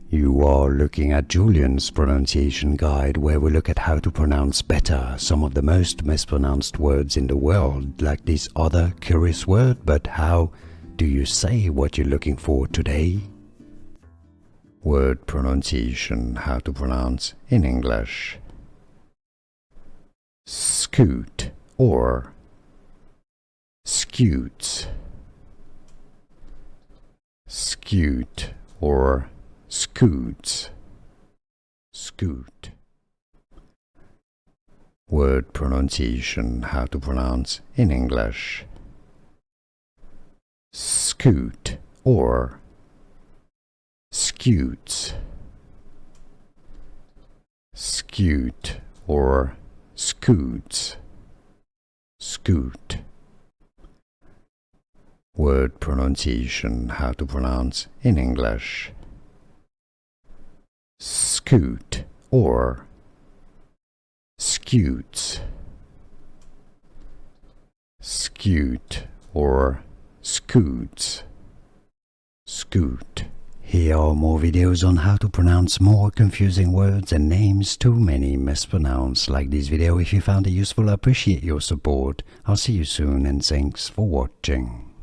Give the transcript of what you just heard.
You are looking at Julian's pronunciation guide, where we look at how to pronounce better some of the most mispronounced words in the world, like this other curious word. But how do you say what you're looking for today? Word pronunciation, how to pronounce in English. Scute or scutes. Scute or scutes. Scute. Word pronunciation, how to pronounce in English. Scute or scutes. Scute or scutes. Scute. Word pronunciation, how to pronounce in English. Scute or scutes. Scute or scutes. Scute. Here are more videos on how to pronounce more confusing words and names too many mispronounced. Like this video if you found it useful. I appreciate your support. I'll see you soon and thanks for watching.